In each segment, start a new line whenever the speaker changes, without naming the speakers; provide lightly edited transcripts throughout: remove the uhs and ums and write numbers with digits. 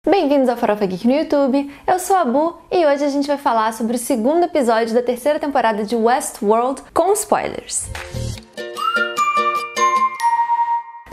Bem-vindos ao Farofa Geek no YouTube, eu sou a Bu e hoje a gente vai falar sobre o segundo episódio da terceira temporada de Westworld com spoilers.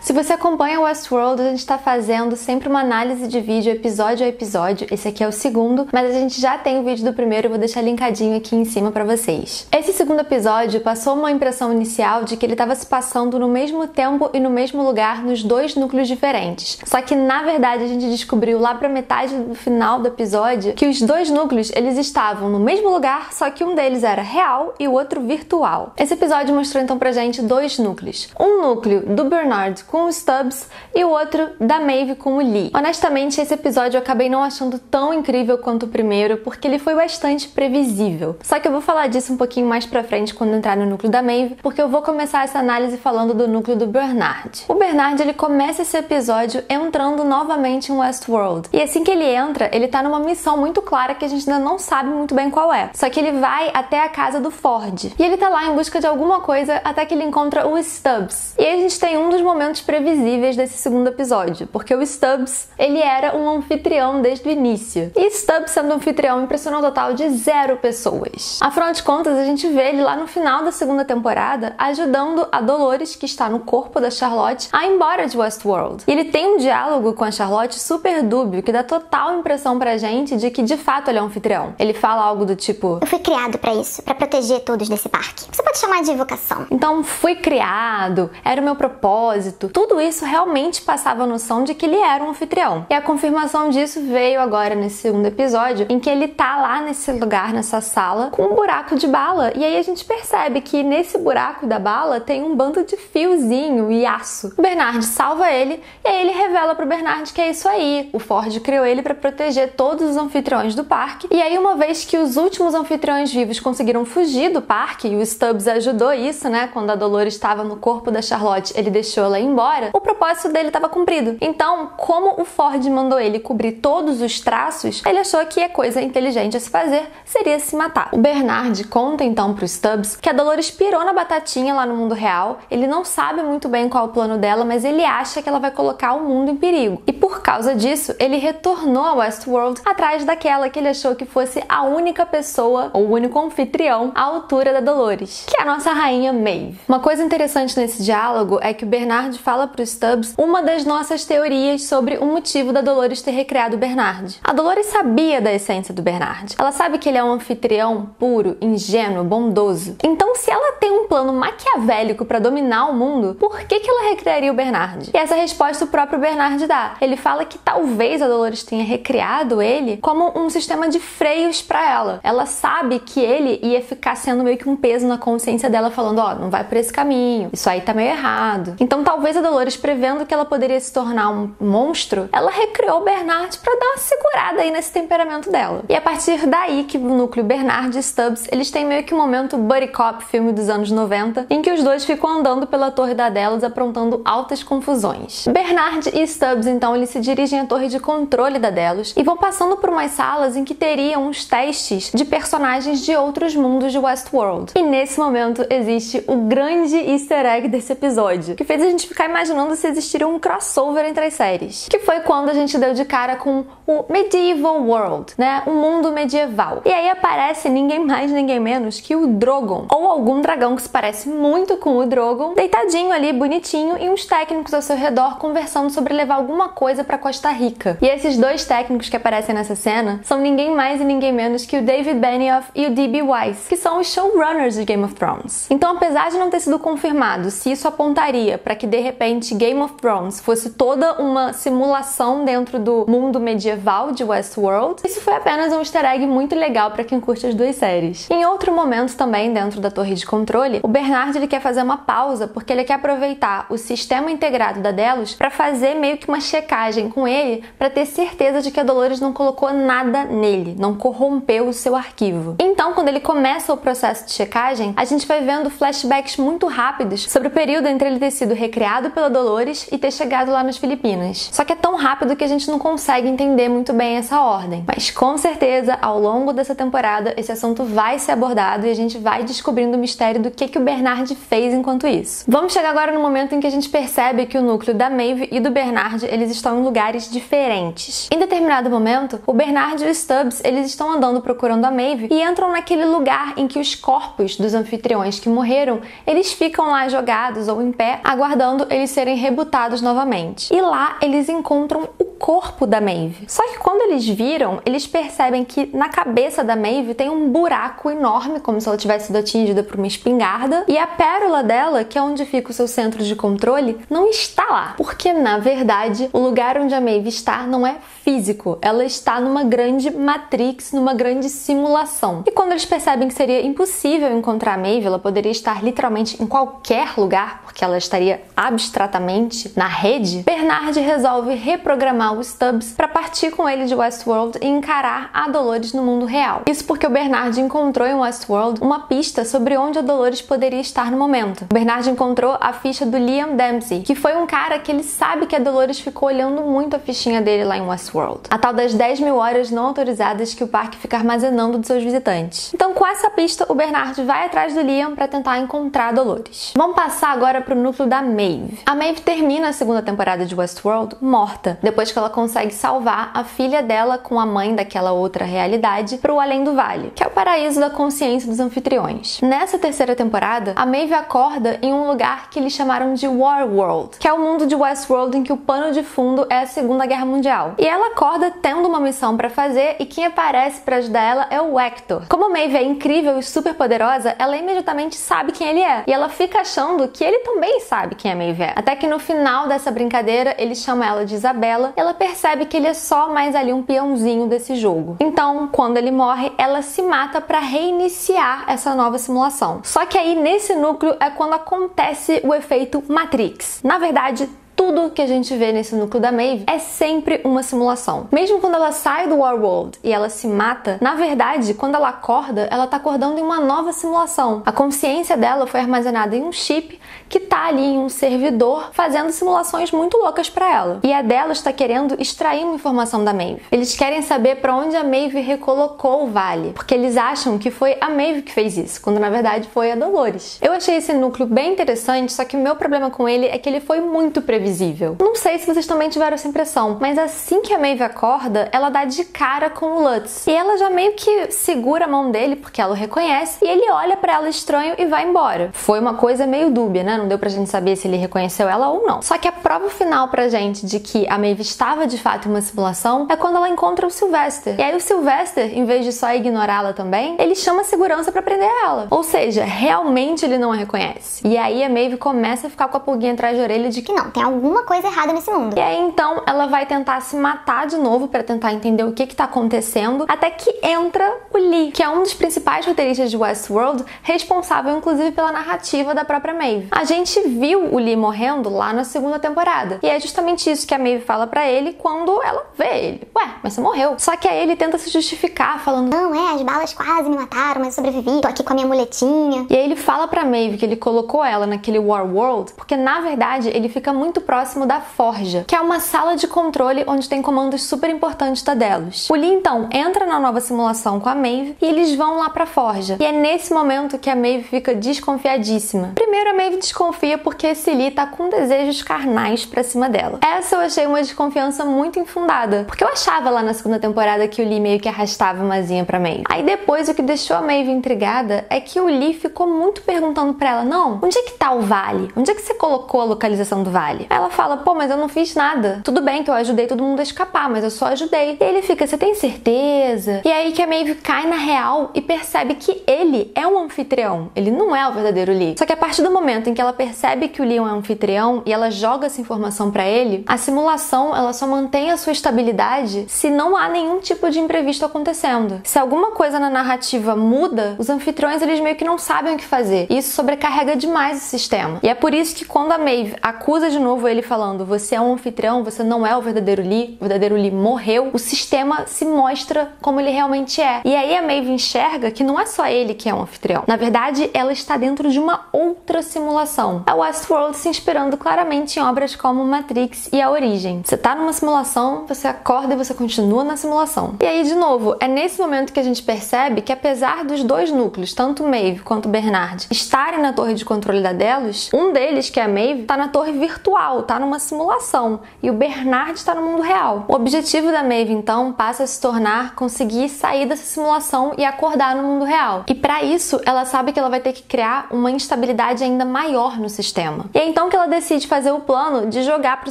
Se você acompanha Westworld, a gente está fazendo sempre uma análise de vídeo episódio a episódio. Esse aqui é o segundo, mas a gente já tem o vídeo do primeiro, eu vou deixar linkadinho aqui em cima para vocês. Esse segundo episódio passou uma impressão inicial de que ele estava se passando no mesmo tempo e no mesmo lugar nos dois núcleos diferentes. Só que na verdade a gente descobriu lá para metade do final do episódio que os dois núcleos eles estavam no mesmo lugar, só que um deles era real e o outro virtual. Esse episódio mostrou então pra gente dois núcleos. Um núcleo do Bernard com o Stubbs e o outro da Maeve com o Lee. Honestamente, esse episódio eu acabei não achando tão incrível quanto o primeiro, porque ele foi bastante previsível. Só que eu vou falar disso um pouquinho mais pra frente quando entrar no núcleo da Maeve, porque eu vou começar essa análise falando do núcleo do Bernard. O Bernard, ele começa esse episódio entrando novamente em Westworld. E assim que ele entra, ele tá numa missão muito clara que a gente ainda não sabe muito bem qual é. Só que ele vai até a casa do Ford. E ele tá lá em busca de alguma coisa até que ele encontra o Stubbs. E aí a gente tem um dos momentos previsíveis desse segundo episódio, porque o Stubbs, ele era um anfitrião desde o início. E Stubbs, sendo anfitrião, impressionou um total de 0 pessoas. Afinal de contas, a gente vê ele lá no final da segunda temporada ajudando a Dolores, que está no corpo da Charlotte, a ir embora de Westworld. E ele tem um diálogo com a Charlotte super dúbio, que dá total impressão pra gente de que de fato ele é um anfitrião. Ele fala algo do tipo:
eu fui criado pra isso, pra proteger todos desse parque. Você pode chamar de vocação.
Então, fui criado, era o meu propósito. Tudo isso realmente passava a noção de que ele era um anfitrião. E a confirmação disso veio agora nesse segundo episódio, em que ele tá lá nesse lugar, nessa sala, com um buraco de bala. E aí a gente percebe que nesse buraco da bala tem um bando de fiozinho e aço. O Bernard salva ele, e aí ele revela pro Bernard que é isso aí. O Ford criou ele pra proteger todos os anfitriões do parque. E aí, uma vez que os últimos anfitriões vivos conseguiram fugir do parque, e o Stubbs ajudou isso, né? Quando a Dolores estava no corpo da Charlotte, ele deixou ela ir embora. O propósito dele estava cumprido. Então, como o Ford mandou ele cobrir todos os traços, ele achou que a coisa inteligente a se fazer seria se matar. O Bernard conta então pro Stubbs que a Dolores pirou na batatinha lá no mundo real. Ele não sabe muito bem qual é o plano dela, mas ele acha que ela vai colocar o mundo em perigo. E por causa disso, ele retornou a Westworld atrás daquela que ele achou que fosse a única pessoa, ou o único anfitrião, à altura da Dolores, que é a nossa rainha Maeve. Uma coisa interessante nesse diálogo é que o Bernard fala pro Stubbs uma das nossas teorias sobre o motivo da Dolores ter recriado o Bernard. A Dolores sabia da essência do Bernard. Ela sabe que ele é um anfitrião puro, ingênuo, bondoso. Então, se ela tem um plano maquiavélico para dominar o mundo, por que ela recriaria o Bernard? E essa resposta o próprio Bernard dá. Ele fala que talvez a Dolores tenha recriado ele como um sistema de freios para ela. Ela sabe que ele ia ficar sendo meio que um peso na consciência dela, falando: ó, não vai por esse caminho, isso aí tá meio errado. Então, talvez a Dolores, prevendo que ela poderia se tornar um monstro, ela recriou o Bernard pra dar uma segurada aí nesse temperamento dela. E a partir daí que o núcleo Bernard e Stubbs, eles têm meio que um momento buddy cop, filme dos anos 90, em que os dois ficam andando pela torre da Delos aprontando altas confusões. Bernard e Stubbs, então, eles se dirigem à torre de controle da Delos e vão passando por umas salas em que teriam uns testes de personagens de outros mundos de Westworld. E nesse momento existe o grande easter egg desse episódio, que fez a gente ficar imaginando se existiria um crossover entre as séries. Que foi quando a gente deu de cara com o Medieval World, né? O mundo medieval. E aí aparece ninguém mais, ninguém menos que o Drogon, ou algum dragão que se parece muito com o Drogon, deitadinho ali, bonitinho, e uns técnicos ao seu redor conversando sobre levar alguma coisa pra Costa Rica. E esses dois técnicos que aparecem nessa cena são ninguém mais e ninguém menos que o David Benioff e o D.B. Weiss, que são os showrunners de Game of Thrones. Então, apesar de não ter sido confirmado se isso apontaria pra que de repente Game of Thrones fosse toda uma simulação dentro do mundo medieval de Westworld, isso foi apenas um easter egg muito legal pra quem curte as duas séries. Em outro momento também, dentro da torre de controle, o Bernard ele quer fazer uma pausa porque ele quer aproveitar o sistema integrado da Delos pra fazer meio que uma checagem com ele pra ter certeza de que a Dolores não colocou nada nele, não corrompeu o seu arquivo. Então, quando ele começa o processo de checagem, a gente vai vendo flashbacks muito rápidos sobre o período entre ele ter sido recriado pela Dolores e ter chegado lá nas Filipinas. Só que é tão rápido que a gente não consegue entender muito bem essa ordem. Mas com certeza, ao longo dessa temporada, esse assunto vai ser abordado e a gente vai descobrindo o mistério do que que o Bernard fez enquanto isso. Vamos chegar agora no momento em que a gente percebe que o núcleo da Maeve e do Bernard, eles estão em lugares diferentes. Em determinado momento, o Bernard e o Stubbs, eles estão andando procurando a Maeve e entram naquele lugar em que os corpos dos anfitriões que morreram, eles ficam lá jogados ou em pé, aguardando eles serem rebutados novamente. E lá eles encontram o corpo da Maeve. Só que quando eles viram, eles percebem que na cabeça da Maeve tem um buraco enorme, como se ela tivesse sido atingida por uma espingarda, e a pérola dela, que é onde fica o seu centro de controle, não está lá. Porque, na verdade, o lugar onde a Maeve está não é físico. Ela está numa grande Matrix, numa grande simulação. E quando eles percebem que seria impossível encontrar a Maeve, ela poderia estar literalmente em qualquer lugar, porque ela estaria abstratamente na rede, Bernard resolve reprogramar o Stubbs para partir com ele de Westworld e encarar a Dolores no mundo real. Isso porque o Bernard encontrou em Westworld uma pista sobre onde a Dolores poderia estar no momento. O Bernard encontrou a ficha do Liam Dempsey, que foi um cara que ele sabe que a Dolores ficou olhando muito a fichinha dele lá em Westworld. A tal das 10.000 horas não autorizadas que o parque fica armazenando dos seus visitantes. Então, com essa pista, o Bernard vai atrás do Liam para tentar encontrar a Dolores. Vamos passar agora pro núcleo da Maeve. A Maeve termina a segunda temporada de Westworld morta, depois que ela consegue salvar a filha dela com a mãe daquela outra realidade pro Além do Vale, que é o paraíso da consciência dos anfitriões. Nessa terceira temporada, a Maeve acorda em um lugar que eles chamaram de War World, que é o mundo de Westworld em que o pano de fundo é a Segunda Guerra Mundial. E ela acorda tendo uma missão pra fazer e quem aparece pra ajudar ela é o Hector. Como a Maeve é incrível e super poderosa, ela imediatamente sabe quem ele é. E ela fica achando que ele também sabe quem a Maeve é. Até que no final dessa brincadeira, ele chama ela de Isabela e ela percebe que ele é só mais ali um peãozinho desse jogo. Então, quando ele morre, ela se mata pra reiniciar essa nova simulação. Só que aí, nesse núcleo, é quando acontece o efeito Matrix. Na verdade, tudo que a gente vê nesse núcleo da Maeve é sempre uma simulação. Mesmo quando ela sai do War World e ela se mata, na verdade, quando ela acorda, ela tá acordando em uma nova simulação. A consciência dela foi armazenada em um chip que tá ali em um servidor fazendo simulações muito loucas pra ela. E a dela está querendo extrair uma informação da Maeve. Eles querem saber pra onde a Maeve recolocou o vale, porque eles acham que foi a Maeve que fez isso, quando na verdade foi a Dolores. Eu achei esse núcleo bem interessante, só que o meu problema com ele é que ele foi muito previsível. Não sei se vocês também tiveram essa impressão, mas assim que a Maeve acorda, ela dá de cara com o Lutz. E ela já meio que segura a mão dele, porque ela o reconhece, e ele olha pra ela estranho e vai embora. Foi uma coisa meio dúbia, né? Não deu pra gente saber se ele reconheceu ela ou não. Só que a prova final pra gente de que a Maeve estava de fato em uma simulação é quando ela encontra o Sylvester. E aí o Sylvester, em vez de só ignorá-la também, ele chama a segurança pra prender ela. Ou seja, realmente ele não a reconhece. E aí a Maeve começa a ficar com a pulguinha atrás da orelha de que
não, tem alguma coisa errada nesse mundo.
E aí então ela vai tentar se matar de novo pra tentar entender o que tá acontecendo, até que entra o Lee, que é um dos principais roteiristas de Westworld, responsável inclusive pela narrativa da própria Maeve. A gente viu o Lee morrendo lá na segunda temporada, e é justamente isso que a Maeve fala pra ele quando ela vê ele. Ué, mas você morreu. Só que aí ele tenta se justificar, falando:
não, as balas quase me mataram, mas eu sobrevivi, tô aqui com a minha muletinha.
E aí ele fala pra Maeve que ele colocou ela naquele War World, porque na verdade ele fica muito próximo da Forja, que é uma sala de controle onde tem comandos super importantes da Delos. O Lee então entra na nova simulação com a Maeve e eles vão lá pra Forja. E é nesse momento que a Maeve fica desconfiadíssima. Primeiro a Maeve desconfia porque esse Lee tá com desejos carnais pra cima dela. Essa eu achei uma desconfiança muito infundada, porque eu achava lá na segunda temporada que o Lee meio que arrastava uma asinha pra Maeve. Aí depois o que deixou a Maeve intrigada é que o Lee ficou muito perguntando pra ela: não, onde é que tá o vale? Onde é que você colocou a localização do vale? Ela fala: pô, mas eu não fiz nada. Tudo bem que eu ajudei todo mundo a escapar, mas eu só ajudei. E ele fica: você tem certeza? E aí que a Maeve cai na real e percebe que ele é um anfitrião. Ele não é o verdadeiro Lee. Só que a partir do momento em que ela percebe que o Lee é um anfitrião e ela joga essa informação pra ele, a simulação ela só mantém a sua estabilidade se não há nenhum tipo de imprevisto acontecendo. Se alguma coisa na narrativa muda, os anfitriões eles meio que não sabem o que fazer. E isso sobrecarrega demais o sistema. E é por isso que quando a Maeve acusa de novo novo ele falando, você é um anfitrião, você não é o verdadeiro Lee morreu, o sistema se mostra como ele realmente é. E aí a Maeve enxerga que não é só ele que é um anfitrião. Na verdade, ela está dentro de uma outra simulação. A Westworld se inspirando claramente em obras como Matrix e A Origem. Você tá numa simulação, você acorda e você continua na simulação. E aí, de novo, é nesse momento que a gente percebe que apesar dos dois núcleos, tanto Maeve quanto Bernard, estarem na torre de controle da Delos, um deles, que é a Maeve, tá na torre virtual, tá numa simulação, e o Bernard está no mundo real. O objetivo da Maeve, então, passa a se tornar conseguir sair dessa simulação e acordar no mundo real. E para isso, ela sabe que ela vai ter que criar uma instabilidade ainda maior no sistema. E é então que ela decide fazer o plano de jogar pro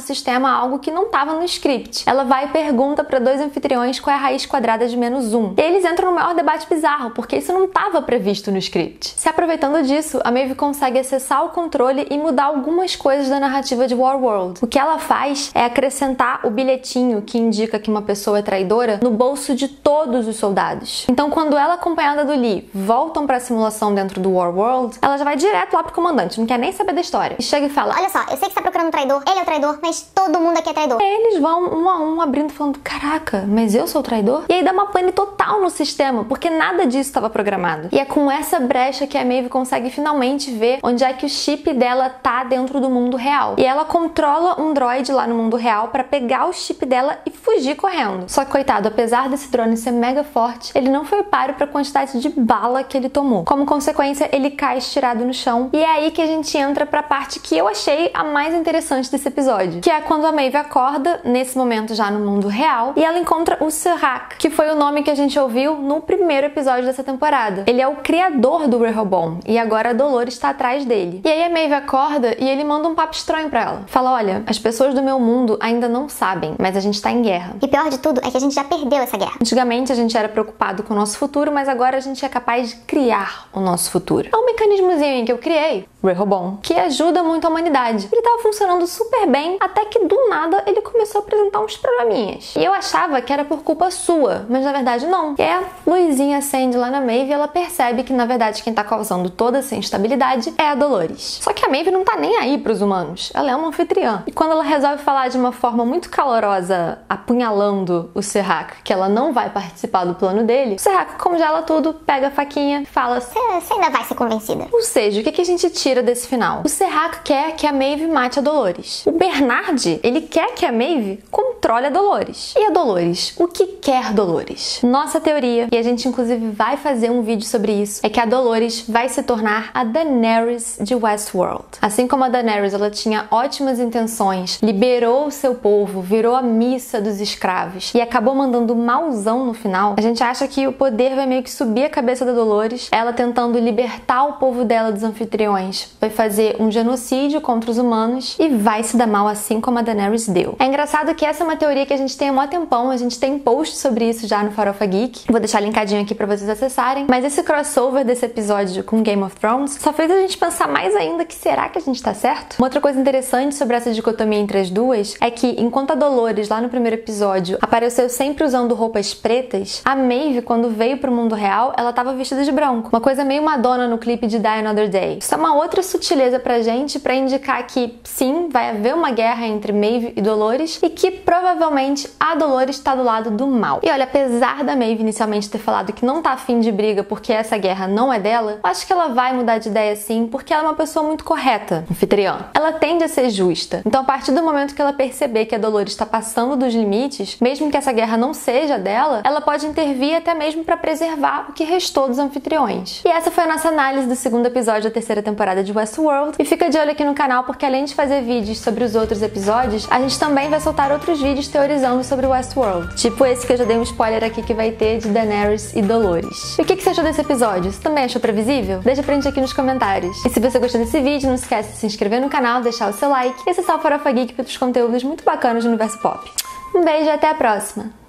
sistema algo que não estava no script. Ela vai e pergunta para dois anfitriões qual é a raiz quadrada de -1. E eles entram no maior debate bizarro, porque isso não estava previsto no script. Se aproveitando disso, a Maeve consegue acessar o controle e mudar algumas coisas da narrativa de Warworld. O que ela faz é acrescentar o bilhetinho que indica que uma pessoa é traidora no bolso de todos os soldados. Então, quando ela, acompanhada do Lee, voltam para a simulação dentro do Warworld, ela já vai direto lá pro comandante, não quer nem saber da história. E chega e fala:
olha só, eu sei que você tá procurando um traidor, ele é o traidor, mas todo mundo aqui é traidor.
E eles vão um a um abrindo, falando: caraca, mas eu sou o traidor? E aí dá uma pane total no sistema, porque nada disso estava programado. E é com essa brecha que a Maeve consegue finalmente ver onde é que o chip dela tá dentro do mundo real. E ela controla um droid lá no mundo real para pegar o chip dela e fugir correndo. Só que, coitado, apesar desse drone ser mega forte, ele não foi páreo para a quantidade de bala que ele tomou. Como consequência, ele cai estirado no chão. E é aí que a gente entra pra parte que eu achei a mais interessante desse episódio, que é quando a Maeve acorda, nesse momento já no mundo real, e ela encontra o Serac, que foi o nome que a gente ouviu no primeiro episódio dessa temporada. Ele é o criador do Rehoboam, e agora a Dolores está atrás dele. E aí a Maeve acorda e ele manda um papo estranho pra ela. Fala: olha, as pessoas do meu mundo ainda não sabem, mas a gente tá em guerra.
E pior de tudo é que a gente já perdeu essa guerra.
Antigamente a gente era preocupado com o nosso futuro, mas agora a gente é capaz de criar o nosso futuro. É um mecanismozinho que eu criei, Rehoboam, que ajuda muito a humanidade. Ele tava funcionando super bem, até que do nada ele começou a apresentar uns probleminhas. E eu achava que era por culpa sua, mas na verdade não. E a luzinha acende lá na Maeve e ela percebe que na verdade quem tá causando toda essa instabilidade é a Dolores. Só que a Maeve não tá nem aí pros humanos, ela é uma anfitriã. E quando ela resolve falar de uma forma muito calorosa, apunhalando o Serac, que ela não vai participar do plano dele, o Serac congela tudo, pega a faquinha e fala:
você ainda vai ser convencida.
Ou seja, o que a gente tira desse final? O Serac quer que a Maeve mate a Dolores. O Bernard, ele quer que a Maeve controle a Dolores. E a Dolores? O que quer Dolores? Nossa teoria, e a gente inclusive vai fazer um vídeo sobre isso, é que a Dolores vai se tornar a Daenerys de Westworld. Assim como a Daenerys, ela tinha ótimas intenções, liberou o seu povo, virou a missa dos escravos e acabou mandando malzão no final, a gente acha que o poder vai meio que subir a cabeça da Dolores, ela tentando libertar o povo dela dos anfitriões, vai fazer um genocídio contra os humanos e vai se dar mal assim como a Daenerys deu. É engraçado que essa é uma teoria que a gente tem há mó tempão, a gente tem post sobre isso já no Farofa Geek, vou deixar linkadinho aqui pra vocês acessarem, mas esse crossover desse episódio com Game of Thrones só fez a gente pensar mais ainda que será que a gente tá certo? Uma outra coisa interessante sobre essa dicotomia entre as duas é que enquanto a Dolores lá no primeiro episódio apareceu sempre usando roupas pretas, a Maeve, quando veio pro mundo real, ela tava vestida de branco, uma coisa meio Madonna no clipe de Die Another Day. Isso é uma outra sutileza pra gente pra indicar que sim, vai haver uma guerra entre Maeve e Dolores e que provavelmente a Dolores tá do lado do mal. E olha, apesar da Maeve inicialmente ter falado que não tá afim de briga porque essa guerra não é dela, eu acho que ela vai mudar de ideia sim, porque ela é uma pessoa muito correta, anfitriã. Ela tende a ser justa. Então, a partir do momento que ela perceber que a Dolores tá passando dos limites, mesmo que essa guerra não seja dela, ela pode intervir até mesmo pra preservar o que restou dos anfitriões. E essa foi a nossa análise do segundo episódio da terceira temporada de Westworld. E fica de olho aqui no canal, porque além de fazer vídeos sobre os outros episódios, a gente também vai soltar outros vídeos teorizando sobre Westworld. Tipo esse que eu já dei um spoiler aqui que vai ter de Daenerys e Dolores. E o que você achou desse episódio? Você também achou previsível? Deixa pra gente aqui nos comentários. E se você gostou desse vídeo, não esquece de se inscrever no canal, deixar o seu like e acessar o Farofa Geek para outros conteúdos muito bacanas do universo pop. Um beijo e até a próxima!